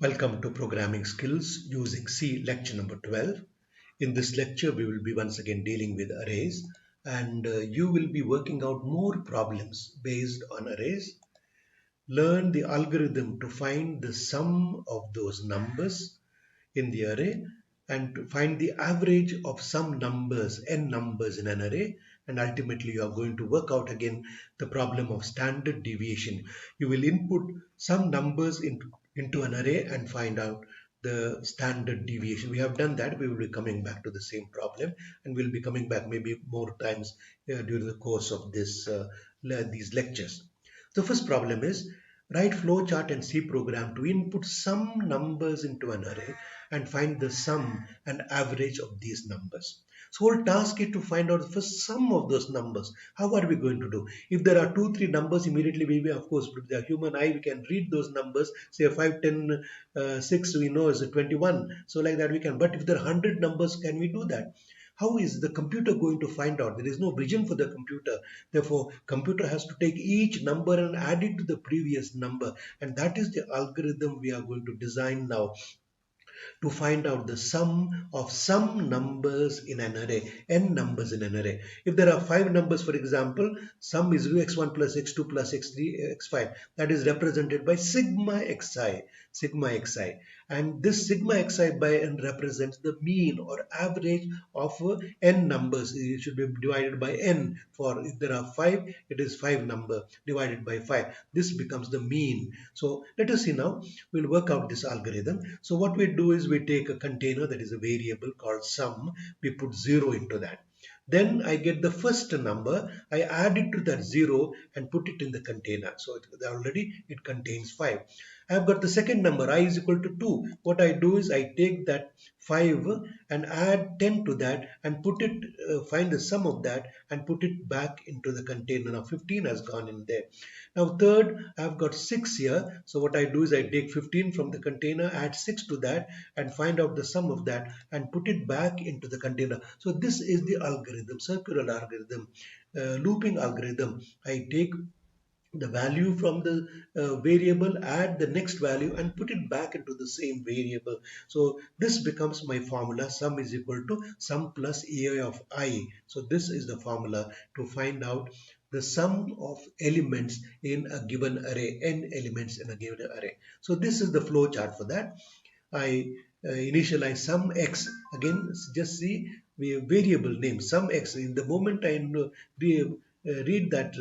Welcome to Programming Skills using C lecture number 12. In this lecture, we will be once again dealing with arrays and you will be working out more problems based on arrays. Learn the algorithm to find the sum of those numbers in the array and to find the average of some numbers, n numbers in an array, and ultimately you are going to work out again the problem of standard deviation. You will input some numbers into an array and find out the standard deviation. We have done that. We will be coming back to the same problem and we'll be coming back maybe more times during the course of these lectures. The first problem is write flowchart and C program to input some numbers into an array and find the sum and average of these numbers. So our task is to find out the first sum of those numbers. How are we going to do? If there are 2, 3 numbers, immediately we will, of course, with the human eye, we can read those numbers. Say 5, 10, 6, we know is 21. So like that we can. But if there are 100 numbers, can we do that? How is the computer going to find out? There is no vision for the computer. Therefore, computer has to take each number and add it to the previous number. And that is the algorithm we are going to design now to find out the sum of some numbers in an array, n numbers in an array. If there are 5 numbers, for example, sum is x1 plus x2 plus x3, x5. That is represented by sigma xi. And this sigma xi by n represents the mean or average of n numbers. It should be divided by n. For if there are 5, it is 5 number divided by 5. This becomes the mean. So let us see now. We'll work out this algorithm. So what we do is we take a container that is a variable called sum. We put 0 into that. Then I get the first number. I add it to that 0 and put it in the container. So already it contains 5. I have got the second number, I is equal to 2. What I do is I take that 5 and add 10 to that and put it, find the sum of that and put it back into the container. Now 15 has gone in there. Now third, I've got 6 here. So what I do is I take 15 from the container, add 6 to that and find out the sum of that and put it back into the container. So this is the algorithm, circular algorithm, looping algorithm. I take the value from the variable, add the next value and put it back into the same variable. So this becomes my formula, sum is equal to sum plus ai of I. So this is the formula to find out the sum of elements in a given array, n elements in a given array. So this is the flow chart for that. I initialize sum x. Again, just see we have variable name sum x. In the moment I know, read that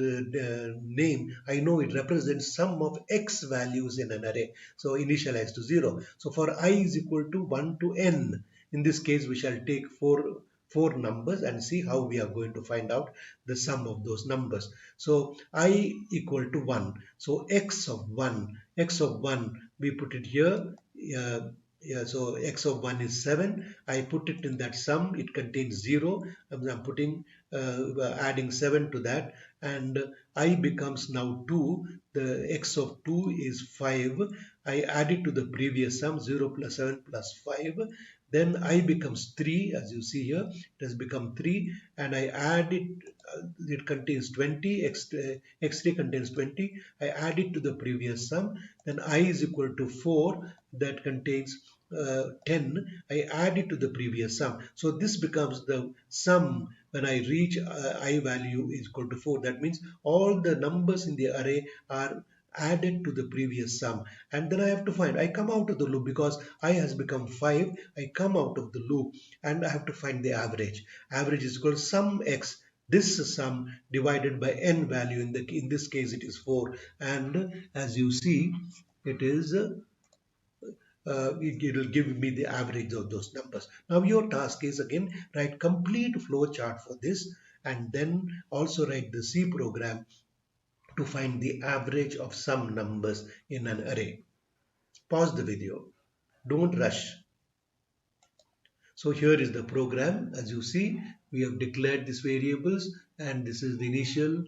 name, I know it represents sum of x values in an array. So initialize to 0. So for I is equal to 1 to n. In this case, we shall take four numbers and see how we are going to find out the sum of those numbers. So I equal to 1. So x of 1, we put it here. So x of 1 is 7. I put it in that sum. It contains 0. I'm putting adding 7 to that, and I becomes now 2. The x of 2 is 5. I add it to the previous sum, 0 plus 7 plus 5. Then I becomes 3, as you see here. It has become 3, and I add it. It contains 20. X3 contains 20. I add it to the previous sum. Then I is equal to 4. That contains 10. I add it to the previous sum. So this becomes the sum when I reach I value is equal to 4. That means all the numbers in the array are added to the previous sum, and then I have to find. I come out of the loop because I has become 5. I come out of the loop and I have to find the average. Average is equal to sum x. This sum divided by n value. In this case it is 4, and as you see it is it will give me the average of those numbers. Now your task is again write complete flow chart for this and then also write the C program to find the average of some numbers in an array. Pause the video. Don't rush. So here is the program. As you see, we have declared these variables and this is the initial,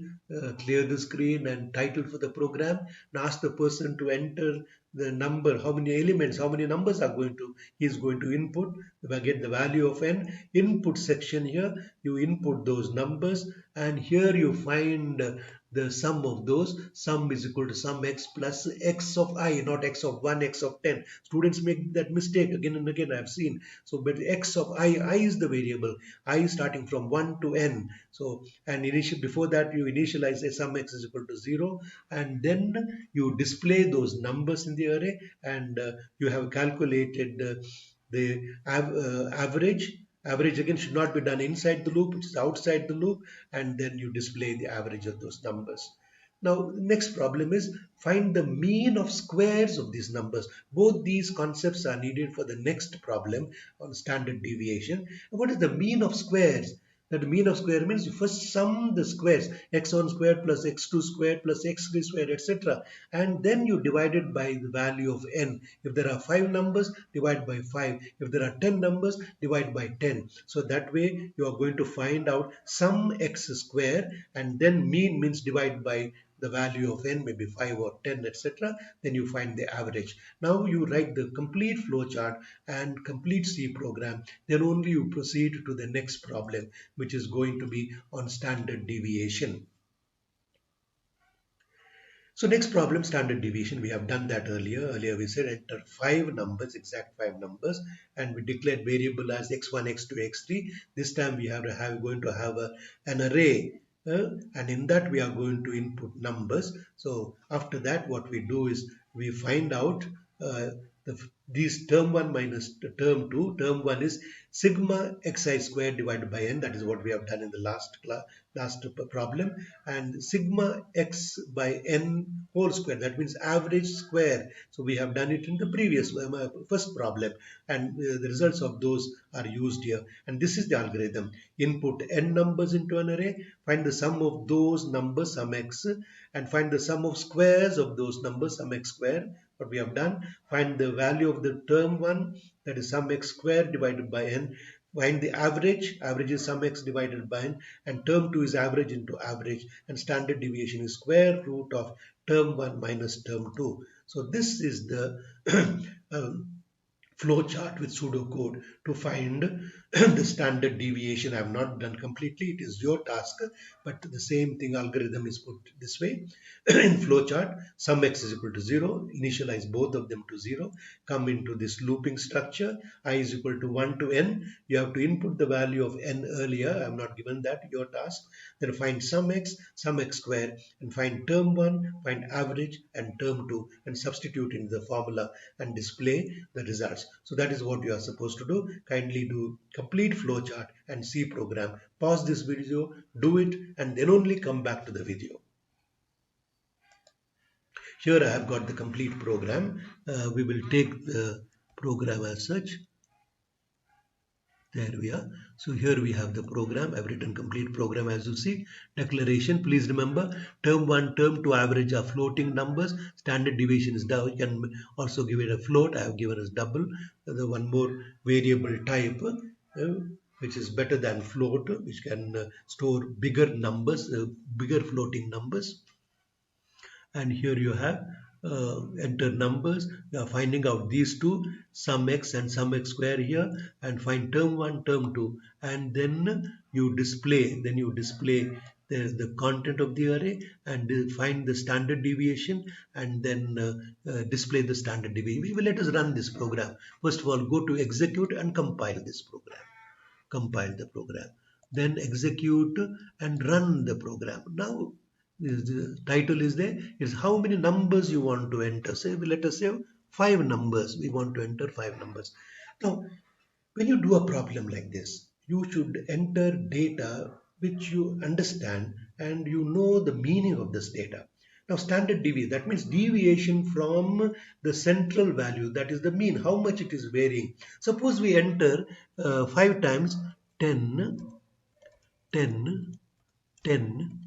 clear the screen and title for the program. Now ask the person to enter the number, how many elements, how many numbers are he is going to input. If I get the value of n, input section here, you input those numbers and here you find the sum of those, sum is equal to sum x plus x of I, not x of 1, x of 10. Students make that mistake again and again, I have seen. So, but x of I is the variable, I is starting from 1 to n. So, and before that you initialize a sum x is equal to 0, and then you display those numbers in the array, and you have calculated the average. Average again should not be done inside the loop, it is outside the loop, and then you display the average of those numbers. Now, the next problem is find the mean of squares of these numbers. Both these concepts are needed for the next problem on standard deviation. What is the mean of squares? That the mean of square means you first sum the squares, x1 squared plus x2 squared plus x3 squared, etc. And then you divide it by the value of n. If there are 5 numbers, divide by 5. If there are 10 numbers, divide by 10. So that way you are going to find out sum x square, and then mean means divide by the value of n, maybe 5 or 10, etc. Then you find the average. Now you write the complete flowchart and complete C program. Then only you proceed to the next problem, which is going to be on standard deviation. So next problem, standard deviation. We have done that earlier. Earlier we said enter 5 numbers, exact 5 numbers, and we declared variable as x1, x2, x3. This time we are going to have an array, and in that we are going to input numbers. So after that, what we do is we find out these term 1 minus term 2. Term 1 is sigma xi squared divided by n. That is what we have done in the last problem. And sigma x by n whole square, that means average square. So we have done it in the previous first problem, and the results of those are used here. And this is the algorithm. Input n numbers into an array, find the sum of those numbers, sum x, and find the sum of squares of those numbers, sum x square. What we have done, find the value of the term 1, that is sum x square divided by n. Find the average, average is sum x divided by n, and term 2 is average into average, and standard deviation is square root of term 1 minus term 2. So this is the flow chart with pseudocode to find the standard deviation. I have not done completely, it is your task, but the same thing algorithm is put this way. In flowchart, sum x is equal to 0, initialize both of them to 0, come into this looping structure, I is equal to 1 to n. You have to input the value of n earlier, I have not given that, your task. Then find sum x square, and find term 1, find average and term 2, and substitute in the formula and display the results. So that is what you are supposed to do. Kindly do complete flowchart and C program. Pause this video, do it, and then only come back to the video. Here I have got the complete program. We will take the program as such. There we are. So here we have the program. I've written complete program as you see. Declaration. Please remember, term 1, term 2 average are floating numbers. Standard deviation is down. You can also give it a float. I have given as double. The one more variable type, which is better than float, which can store bigger numbers, bigger floating numbers. And here you have enter numbers. You are finding out these two, sum x and sum x square here, and find term 1, term 2, and then you display the content of the array, and find the standard deviation, and then display the standard deviation. Let us run this program. First of all, go to execute and compile this program. Compile the program, then execute and run the program. Now the title is there, is how many numbers you want to enter. Say, let us say 5 numbers. We want to enter 5 numbers. Now when you do a problem like this, you should enter data which you understand and you know the meaning of this data. Now standard deviation, that means deviation from the central value, that is the mean, how much it is varying. Suppose we enter 5 times 10, 10, 10,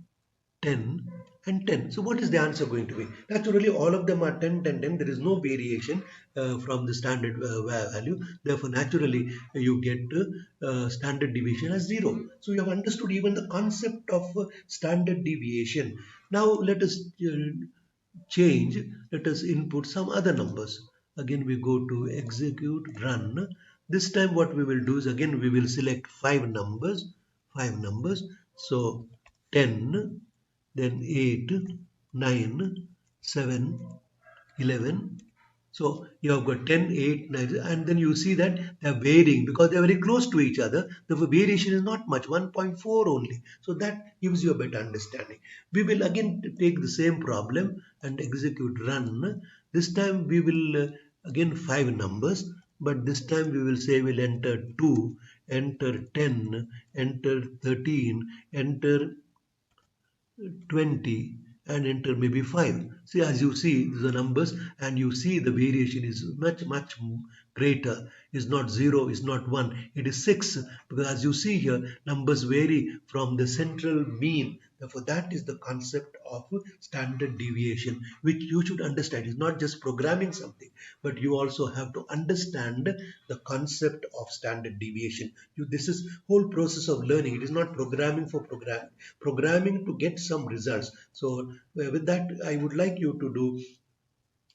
10 and 10. So what is the answer going to be? Naturally all of them are 10, 10, 10. There is no variation from the standard value. Therefore naturally you get standard deviation as 0. So you have understood even the concept of standard deviation. Now let us change. Let us input some other numbers. Again we go to execute, run. This time what we will do is again we will select 5 numbers. So 10, then 8, 9, 7, 11. So you have got 10, 8, 9, and then you see that they are varying because they are very close to each other. The variation is not much, 1.4 only. So that gives you a better understanding. We will again take the same problem and execute run. This time we will again 5 numbers, but this time we will say we'll enter 2, enter 10, enter 13, enter 20 and enter maybe 5. See, as you see the numbers and you see the variation is much greater. Is not 0, is not 1, it is 6, because as you see here numbers vary from the central mean. Therefore that is the concept of standard deviation, which you should understand. It's not just programming something, but you also have to understand the concept of standard deviation. This is whole process of learning. It is not programming for programming to get some results. So with that I would like you to do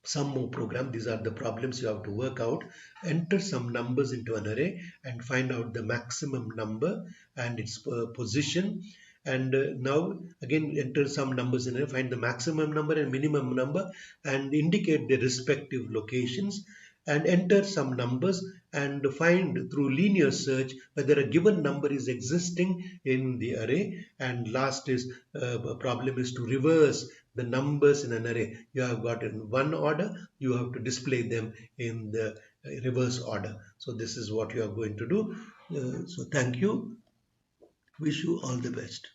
some more program. These are the problems you have to work out. Enter some numbers into an array and find out the maximum number and its position. And now again enter some numbers in array, find the maximum number and minimum number and indicate the respective locations, and enter some numbers and find through linear search whether a given number is existing in the array. And last is problem is to reverse the numbers in an array. You have got in one order, you have to display them in the reverse order. So this is what you are going to do. So thank you. Wish you all the best.